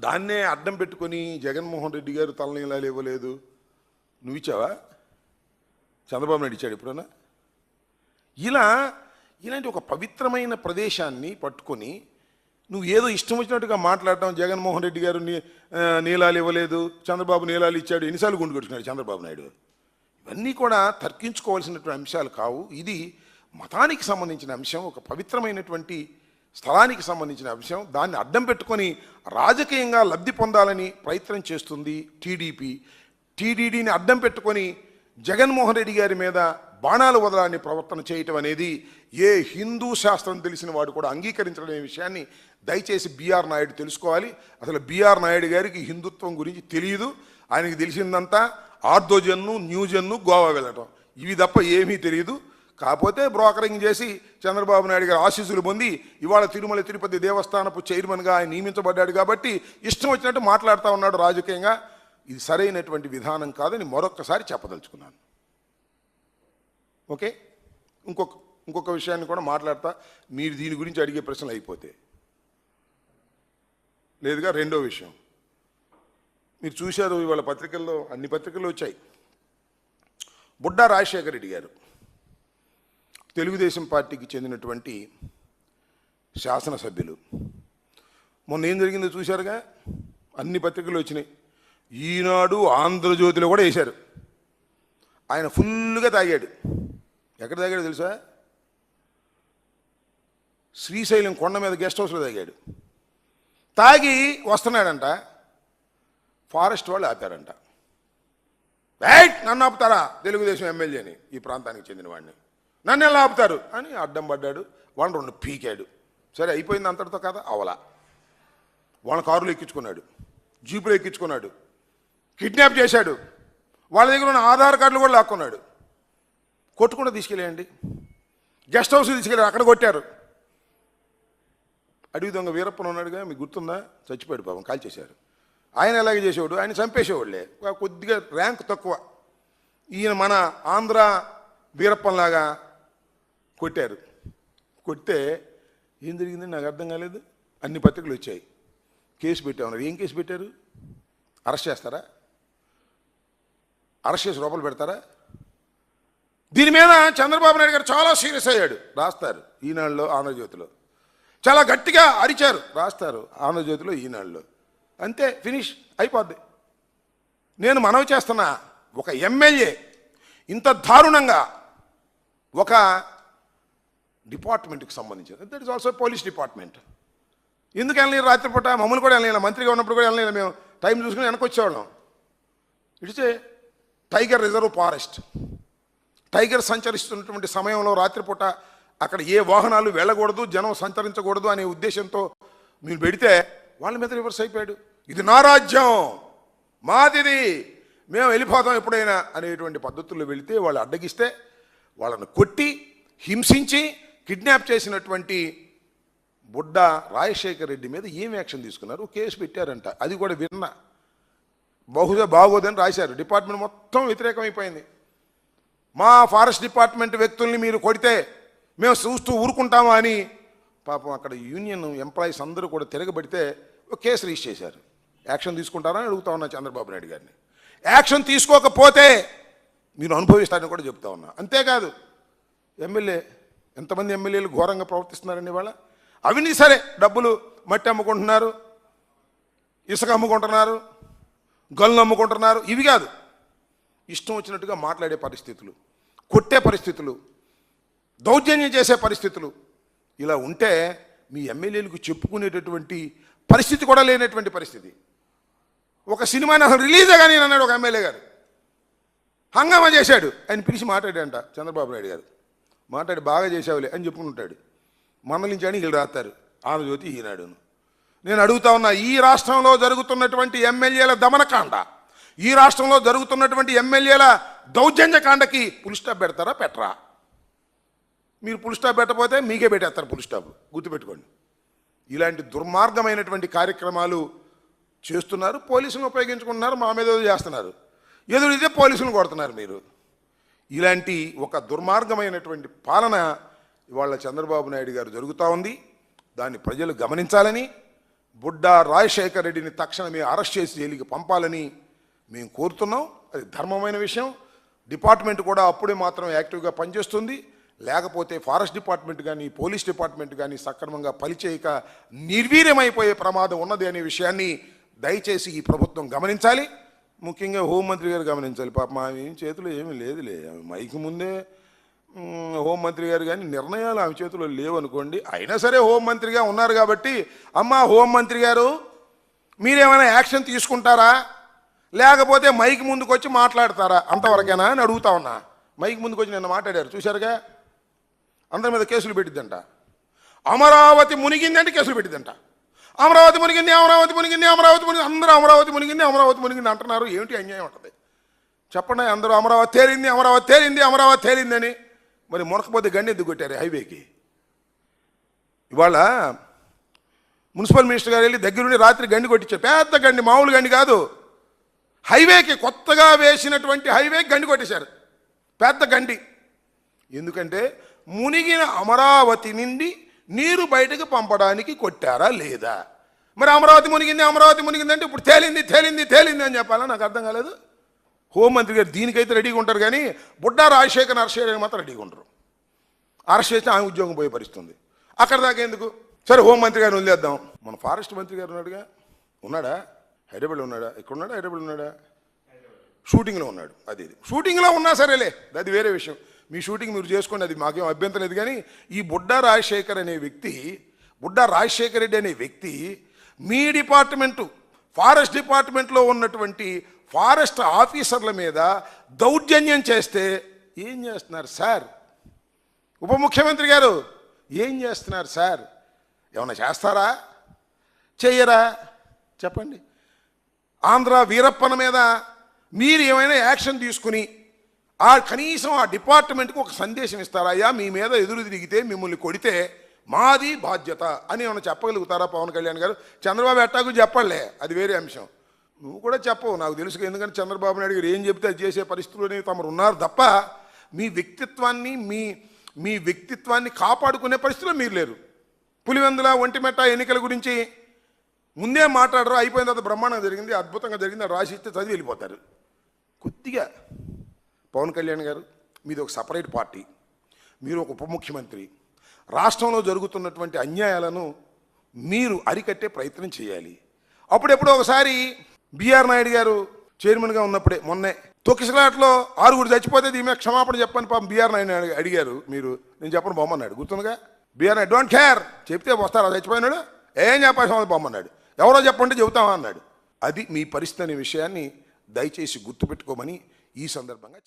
దాన్నే అడ్డం పెట్టుకొని జగన్మోహన్ రెడ్డి గారు తలనీలాలు ఇవ్వలేదు. నువ్వు ఇచ్చావా? చంద్రబాబు నాయుడు ఇచ్చాడు ఎప్పుడన్నా? ఇలాంటి ఒక పవిత్రమైన ప్రదేశాన్ని పట్టుకొని నువ్వు ఏదో ఇష్టం వచ్చినట్టుగా మాట్లాడటం. జగన్మోహన్ రెడ్డి గారు నీలాలు ఇవ్వలేదు, చంద్రబాబు నీలాలు ఇచ్చాడు, ఎన్నిసార్లు గుండు కొట్టుకున్నాడు చంద్రబాబు నాయుడు. ఇవన్నీ కూడా తర్కించుకోవాల్సినటువంటి అంశాలు కావు. ఇది మతానికి సంబంధించిన అంశం, ఒక పవిత్రమైనటువంటి స్థలానికి సంబంధించిన అంశం. దాన్ని అడ్డం పెట్టుకొని రాజకీయంగా లబ్ధి పొందాలని ప్రయత్నం చేస్తుంది టీడీపీ. టీడీడీని అడ్డం పెట్టుకొని జగన్మోహన్ రెడ్డి గారి మీద బాణాలు వదలాన్ని ప్రవర్తన చేయటం అనేది ఏ హిందూ శాస్త్రం తెలిసిన వాడు కూడా అంగీకరించడనే విషయాన్ని దయచేసి బిఆర్ నాయుడు తెలుసుకోవాలి. అసలు బిఆర్ నాయుడు గారికి హిందుత్వం గురించి తెలియదు. ఆయనకి తెలిసిందంతా ఆర్దోజన్ను, న్యూజన్ను, గోవా వెళ్ళటం, ఇవి తప్ప ఏమీ తెలియదు. కాకపోతే బ్రోకరింగ్ చేసి చంద్రబాబు నాయుడు గారు ఆశీస్సులు పొంది ఇవాళ తిరుమల తిరుపతి దేవస్థానపు చైర్మన్గా ఆయన నియమించబడ్డాడు కాబట్టి ఇష్టం వచ్చినట్టు మాట్లాడుతూ ఉన్నాడు రాజకీయంగా. ఇది సరైనటువంటి విధానం కాదని మరొక్కసారి చెప్పదలుచుకున్నాను. ఓకే, ఇంకొక విషయాన్ని కూడా మాట్లాడతా, మీరు దీని గురించి అడిగే ప్రశ్నలు అయిపోతే. లేదుగా రెండో విషయం, మీరు చూశారు ఇవాళ పత్రికల్లో, అన్ని పత్రికల్లో వచ్చాయి. బుడ్డా రాజశేఖర రెడ్డి గారు తెలుగుదేశం పార్టీకి చెందినటువంటి శాసనసభ్యులు. మొన్న ఏం జరిగిందో చూశారుగా, అన్ని పత్రికలు వచ్చినాయి. ఈనాడు, ఆంధ్రజ్యోతిలో కూడా వేశారు. ఆయన ఫుల్గా తాగాడు. ఎక్కడ తాగాడు తెలుసా? శ్రీశైలం కొండ మీద గెస్ట్ హౌస్లో తాగాడు. తాగి వస్తున్నాడంట, ఫారెస్ట్ వాళ్ళు ఆపారంట. నన్ను ఆపుతారా తెలుగుదేశం ఎమ్మెల్యేని, ఈ ప్రాంతానికి చెందిన వాడిని, నన్ను ఎలా ఆపుతారు అని అడ్డం పడ్డాడు. వాళ్ళని రెండు పీకాడు. సరే అయిపోయింది అంతటితో కదా, అవలా వాళ్ళ కారులో ఎక్కించుకున్నాడు, జీపులో ఎక్కించుకున్నాడు, కిడ్నాప్ చేశాడు, వాళ్ళ దగ్గర ఉన్న ఆధార్ కార్డులు కూడా లాక్కున్నాడు. కొట్టుకుండా తీసుకెళ్ళేయండి, గెస్ట్ హౌస్ తీసుకెళ్ళారు, అక్కడ కొట్టారు. అడవి దొంగ వీరప్పన ఉన్నాడుగా, మీకు గుర్తుందా? చచ్చిపోయాడు పాపం, కాల్ చేశారు. ఆయన ఎలాగే చేసేవాడు, ఆయన చంపేసేవాళ్ళే, కొద్దిగా ర్యాంక్ తక్కువ. ఈయన మన ఆంధ్ర వీరప్పంలాగా కొట్టారు. కొడితే ఏం జరిగిందని నాకు అర్థం కాలేదు. అన్ని పత్రికలు వచ్చాయి, కేసు పెట్టామన్నారు. ఏం కేసు పెట్టారు? అరెస్ట్ చేస్తారా? అరెస్ట్ చేసి లోపల పెడతారా? దీని మీద చంద్రబాబు నాయుడు గారు చాలా సీరియస్ అయ్యాడు, రాస్తారు ఈనాడులో, ఆంధ్రజ్యోతిలో. చాలా గట్టిగా అరిచారు, రాస్తారు ఆంధ్రజ్యోతిలో, ఈనాడులో. అంతే, ఫినిష్ అయిపోద్ది. నేను మనవి చేస్తున్నా, ఒక ఎమ్మెల్యే ఇంత దారుణంగా ఒక డిపార్ట్మెంట్కి సంబంధించింది, that is also police department. ఎందుకు వెళ్ళలేదు రాత్రిపూట? మమ్మల్ని కూడా వెళ్ళలేదు, మంత్రిగా ఉన్నప్పుడు కూడా వెళ్ళలేదు. మేము టైం చూసుకుని వెనక్కి వచ్చేవాళ్ళం. It's a tiger reserve forest. Tiger సంచరిస్తున్నటువంటి సమయంలో రాత్రిపూట అక్కడ ఏ వాహనాలు వెళ్ళకూడదు, జనం సంచరించకూడదు అనే ఉద్దేశంతో మీరు పెడితే వాళ్ళ మీద రివర్స్ అయిపోయాడు. ఇది నా రాజ్యం, మాదిది, మేము వెళ్ళిపోతాం ఎప్పుడైనా అనేటువంటి పద్ధతుల్లో వెళితే వాళ్ళు అడ్డగిస్తే వాళ్ళను కొట్టి హింసించి కిడ్నాప్ చేసినటువంటి బుడ్డా రాజశేఖర రెడ్డి మీద ఏం యాక్షన్ తీసుకున్నారు? కేసు పెట్టారంట. అది కూడా విన్నా, బహుశా బాగోదని రాశారు. డిపార్ట్మెంట్ మొత్తం వ్యతిరేకమైపోయింది. మా ఫారెస్ట్ డిపార్ట్మెంట్ వ్యక్తుల్ని మీరు కొడితే మేము చూస్తూ ఊరుకుంటామా అని పాపం అక్కడ యూనియన్ ఎంప్లాయీస్ అందరూ కూడా తిరగబడితే ఒక కేసు రిజిస్టర్ చేశారు. యాక్షన్ తీసుకుంటారని అడుగుతా ఉన్నా చంద్రబాబు నాయుడు గారిని. యాక్షన్ తీసుకోకపోతే మీరు అనుభవిస్తారని కూడా చెప్తా ఉన్నా. అంతేకాదు, ఎమ్మెల్యే, ఎంతమంది ఎమ్మెల్యేలు ఘోరంగా ప్రవర్తిస్తున్నారండి ఇవాళ. అవినీతి సరే, డబ్బులు మట్టి అమ్ముకుంటున్నారు, ఇసుక అమ్ముకుంటున్నారు, గల్లు అమ్ముకుంటున్నారు. ఇవి కాదు, ఇష్టం వచ్చినట్టుగా మాట్లాడే పరిస్థితులు, కొట్టే పరిస్థితులు, దౌర్జన్యం చేసే పరిస్థితులు. ఇలా ఉంటే మీ ఎమ్మెల్యేలకు చెప్పుకునేటటువంటి పరిస్థితి కూడా లేనటువంటి పరిస్థితి. ఒక సినిమాని అసలు రిలీజే కానీ అన్నాడు ఒక ఎమ్మెల్యే గారు, హంగామా చేశాడు. ఆయన పిలిచి మాట్లాడాడంట చంద్రబాబు నాయుడు గారు. మాట్లాడి బాగా చేసావులే అని చెప్పుకుంటాడు. మందలించాడు, వీళ్ళు రాస్తారు ఆంధ్రజ్యోతి, ఈనాడును. నేను అడుగుతా ఉన్నా, ఈ రాష్ట్రంలో జరుగుతున్నటువంటి ఎమ్మెల్యేల దమనకాండ, ఈ రాష్ట్రంలో జరుగుతున్నటువంటి ఎమ్మెల్యేల దౌర్జన్యకాండకి పుల్ స్టాప్ పెడతారా, పెట్టరా? మీరు పుల్ స్టాప్ పెట్టకపోతే మీకే పెట్టేస్తారు పుల్ స్టాప్, గుర్తుపెట్టుకోండి. ఇలాంటి దుర్మార్గమైనటువంటి కార్యక్రమాలు చేస్తున్నారు, పోలీసులను ఉపయోగించుకుంటున్నారు, మా మీద చేస్తున్నారు, ఎదురైతే పోలీసులను కొడుతున్నారు మీరు. ఇలాంటి ఒక దుర్మార్గమైనటువంటి పాలన ఇవాళ చంద్రబాబు నాయుడు గారు జరుగుతూ ఉంది. దాన్ని ప్రజలు గమనించాలని, బుడ్డా రాజశేఖర్ రెడ్డిని తక్షణమే అరెస్ట్ చేసి జైలుకి పంపాలని మేము కోరుతున్నాం. అది ధర్మమైన విషయం. డిపార్ట్మెంట్ కూడా అప్పుడే మాత్రం యాక్టివ్గా పనిచేస్తుంది. లేకపోతే ఫారెస్ట్ డిపార్ట్మెంట్ కానీ పోలీస్ డిపార్ట్మెంట్ కానీ సక్రమంగా పనిచేయక నిర్వీర్యమైపోయే ప్రమాదం ఉన్నది అనే విషయాన్ని దయచేసి ఈ ప్రభుత్వం గమనించాలి. ముఖ్యంగా హోంమంత్రి గారు గమనించాలి. పాప ఆమె చేతిలో ఏమీ లేదులే, మైకి ముందే హోంమంత్రి గారు కానీ నిర్ణయాలు ఆమె చేతిలో లేవనుకోండి. అయినా సరే హోంమంత్రిగా ఉన్నారు కాబట్టి, అమ్మ హోంమంత్రి గారు మీరేమైనా యాక్షన్ తీసుకుంటారా, లేకపోతే మైక్ ముందుకు వచ్చి మాట్లాడతారా, అంతవరకేనా అని అడుగుతా ఉన్నా. మైక్ ముందుకు వచ్చి నిన్న మాట్లాడారు చూశారుగా, అందరి మీద కేసులు పెట్టిద్దంట. అమరావతి మునిగిందంటే కేసులు పెట్టిద్దంట. అమరావతి మునిగింది, అమరావతి మునిగింది, అమరావతి మునిగింది, అందరూ అమరావతి మునిగింది, అమరావతి మునిగింది అంటున్నారు. ఏమిటి అన్యాయం ఉంటుంది చెప్పండి? అందరూ అమరావతి తేలింది, అమరావతి తేలింది, అమరావతి తేలిందని. మరి మునకపోతే గండి ఎందుకు కొట్టారు హైవేకి? ఇవాళ మున్సిపల్ మినిస్టర్ గారు వెళ్ళి దగ్గరుండి రాత్రి గండి కొట్టించారు. పెద్ద గండి, మామూలు గండి కాదు. హైవేకి కొత్తగా వేసినటువంటి హైవేకి గండి కొట్టేశారు, పెద్ద గండి. ఎందుకంటే మునిగిన అమరావతి నుండి నీరు బయటకు పంపడానికి కొట్టారా లేదా? మరి అమరావతి మునిగింది, అమరావతి మునిగింది అంటే ఇప్పుడు తేలింది తేలింది తేలింది అని చెప్పాలా? నాకు అర్థం కాలేదు. హోంమంత్రి గారు దీనికైతే రెడీగా ఉంటారు కానీ బుడ్డా రాజశేఖర్ అరెస్ట్ చేయడానికి మాత్రం రెడీగా ఉంటారు. అరెస్ట్ చేస్తే ఆమె ఉద్యోగం పోయే పరిస్థితుంది. అక్కడ దాకా ఎందుకు? సరే హోంమంత్రి గారిని వదిలేద్దాం. మన ఫారెస్ట్ మంత్రి గారు ఉన్నాడుగా, ఉన్నాడా? హైదరాబాద్లో ఉన్నాడా? ఇక్కడ ఉన్నాడా? హైదరాబాద్లో ఉన్నాడా? షూటింగ్లో ఉన్నాడు. అది షూటింగ్లో ఉన్నా సరేలే, అది వేరే విషయం. మీ షూటింగ్ మీరు చేసుకోండి, అది మాకేం అభ్యంతరం లేదు. కానీ ఈ బుడ్డా రాజశేఖర్ అనే వ్యక్తి, బుడ్డా రాజశేఖర్ రెడ్డి అనే వ్యక్తి మీ డిపార్ట్మెంటు ఫారెస్ట్ డిపార్ట్మెంట్లో ఉన్నటువంటి ఫారెస్ట్ ఆఫీసర్ల మీద దౌర్జన్యం చేస్తే ఏం చేస్తున్నారు సార్? ఉప ముఖ్యమంత్రి గారు ఏం చేస్తున్నారు సార్? ఏమన్నా చేస్తారా, చెయ్యరా చెప్పండి? ఆంధ్ర వీరప్పన మీద మీరు ఏమైనా యాక్షన్ తీసుకుని కనీసం ఆ డిపార్ట్మెంట్కి ఒక సందేశం ఇస్తారా? అయ్యా మీ మీద ఎదురు తిరిగితే మిమ్మల్ని కొడితే మాది బాధ్యత అని ఏమైనా చెప్పగలుగుతారా పవన్ కళ్యాణ్ గారు? చంద్రబాబు ఎట్టాకు చెప్పలే, అది వేరే అంశం. నువ్వు కూడా చెప్పవు నాకు తెలుసు. ఎందుకంటే చంద్రబాబు నాయుడు గారు ఏం చెప్తే అది చేసే పరిస్థితుల్లోనే తమరు ఉన్నారు తప్ప మీ వ్యక్తిత్వాన్ని కాపాడుకునే పరిస్థితిలో మీరు లేరు. పులివెందుల ఒంటిమెట్ట ఎన్నికల గురించి ముందే మాట్లాడరు, అయిపోయిన తర్వాత బ్రహ్మాండంగా జరిగింది, అద్భుతంగా జరిగింది, రాసి ఇస్తే చదివి వెళ్ళిపోతారు. కొద్దిగా పవన్ కళ్యాణ్ గారు మీది ఒక సపరేట్ పార్టీ, మీరు ఒక ఉప ముఖ్యమంత్రి, రాష్ట్రంలో జరుగుతున్నటువంటి అన్యాయాలను మీరు అరికట్టే ప్రయత్నం చేయాలి. అప్పుడెప్పుడో ఒకసారి బిఆర్ నాయుడు గారు చైర్మన్గా ఉన్నప్పుడే మొన్నే తొక్కిసలాట్లో 6 చచ్చిపోతే దీని మీద క్షమాపణ చెప్పని పాపం బిఆర్ నాయుడు అడిగారు. మీరు నేను చెప్పను బొమ్మన్నాడు, గుర్తుందిగా? బిఆర్ నాయుడు డోంట్ కేర్, చెప్తే వస్తారా చచ్చిపోయినాడు, ఏం చెప్పాల్సిన బొమ్మన్నాడు, ఎవరో చెప్పంటే చెబుతామా అన్నాడు. అది మీ పరిస్థితి అనే విషయాన్ని దయచేసి గుర్తుపెట్టుకోమని ఈ సందర్భంగా